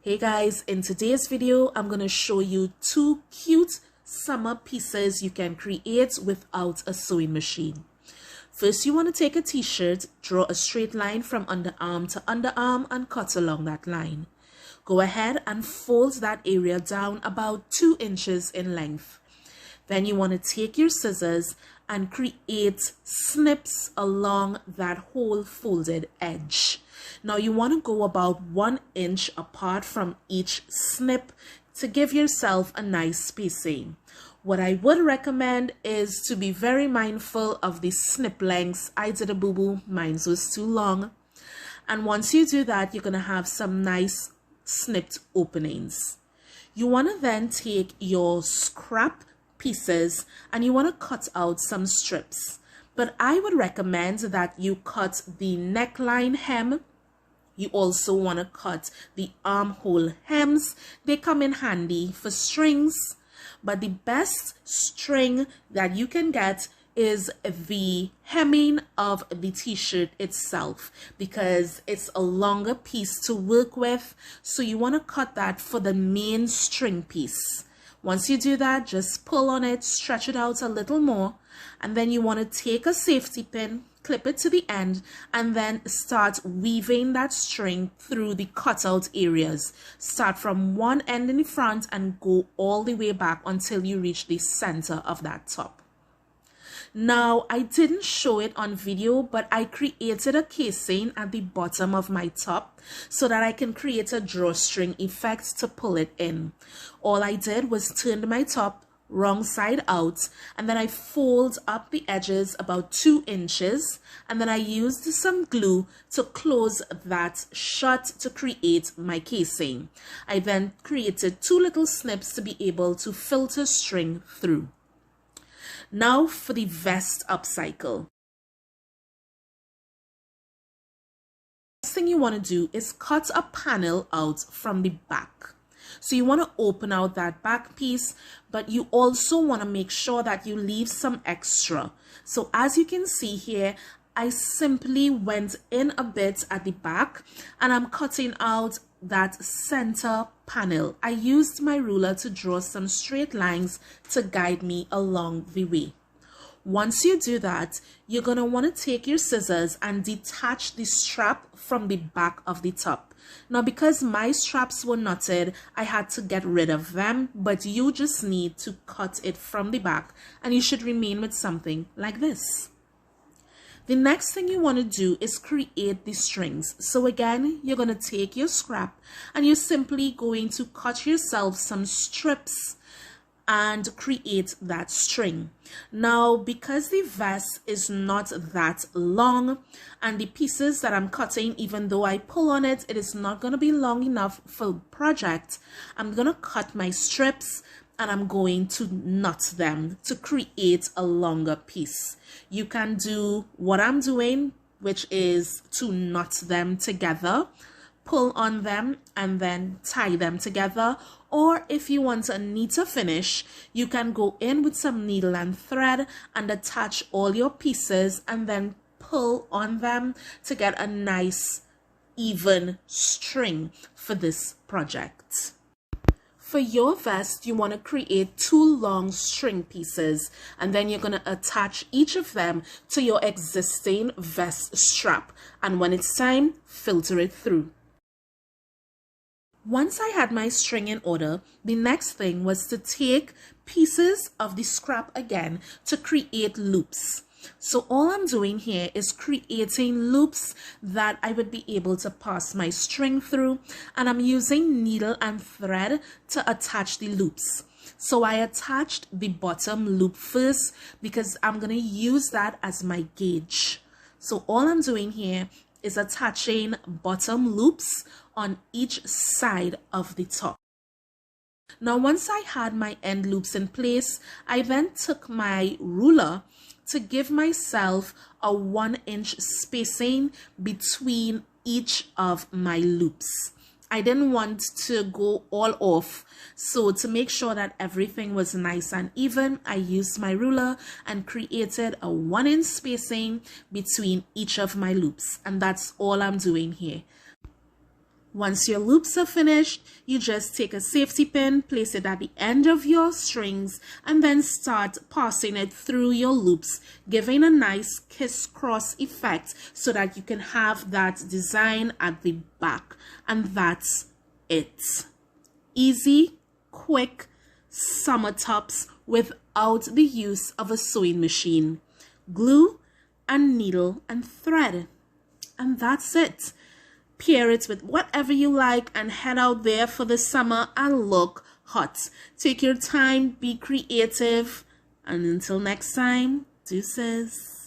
Hey guys, in today's video, I'm going to show you two cute summer pieces you can create without a sewing machine. First, you want to take a t-shirt, draw a straight line from underarm to underarm and cut along that line. Go ahead and fold that area down about 2 inches in length. Then you want to take your scissors and create snips along that whole folded edge. Now you want to go about 1 inch apart from each snip to give yourself a nice spacing. What I would recommend is to be very mindful of the snip lengths. I did a boo-boo, mine was too long. And once you do that, you're going to have some nice snipped openings. You want to then take your scrap pieces and you want to cut out some strips. But I would recommend that you cut the neckline hem. You also want to cut the armhole hems. They come in handy for strings, but the best string that you can get is the hemming of the t-shirt itself, because it's a longer piece to work with. So you want to cut that for the main string piece. Once you do that, just pull on it, stretch it out a little more, and then you want to take a safety pin, clip it to the end, and then start weaving that string through the cutout areas. Start from one end in the front and go all the way back until you reach the center of that top. Now, I didn't show it on video, but I created a casing at the bottom of my top so that I can create a drawstring effect to pull it in. All I did was turn my top wrong side out, and then I fold up the edges about 2 inches, and then I used some glue to close that shut to create my casing. I then created 2 little snips to be able to filter string through. Now for the vest upcycle. First thing you want to do is cut a panel out from the back. So you want to open out that back piece, but you also want to make sure that you leave some extra. So as you can see here, I simply went in a bit at the back and I'm cutting out that center panel. I used my ruler to draw some straight lines to guide me along the way. Once you do that, you're going to want to take your scissors and detach the strap from the back of the top. Now, because my straps were knotted, I had to get rid of them, but you just need to cut it from the back and you should remain with something like this. The next thing you want to do is create the strings. So again, you're going to take your scrap and you're simply going to cut yourself some strips and create that string. Now, because the vest is not that long and the pieces that I'm cutting, even though I pull on it, it is not going to be long enough for the project, I'm going to cut my strips and I'm going to knot them to create a longer piece. You can do what I'm doing, which is to knot them together, pull on them and then tie them together. Or if you want a neater finish, you can go in with some needle and thread and attach all your pieces and then pull on them to get a nice even string for this project. For your vest, you want to create 2 long string pieces, and then you're going to attach each of them to your existing vest strap. And when it's time, filter it through. Once I had my string in order, the next thing was to take pieces of the scrap again to create loops. So all I'm doing here is creating loops that I would be able to pass my string through, and I'm using needle and thread to attach the loops. So I attached the bottom loop first because I'm going to use that as my gauge. So all I'm doing here is attaching bottom loops on each side of the top. Now, once I had my end loops in place, I then took my ruler to give myself a 1 inch spacing between each of my loops. I didn't want to go all off, so to make sure that everything was nice and even, I used my ruler and created a 1 inch spacing between each of my loops, and that's all I'm doing here. Once your loops are finished, you just take a safety pin, place it at the end of your strings, and then start passing it through your loops, giving a nice crisscross effect so that you can have that design at the back. And that's it. Easy, quick summer tops without the use of a sewing machine. Glue and needle and thread. And that's it. Pair it with whatever you like and head out there for the summer and look hot. Take your time, be creative, and until next time, deuces.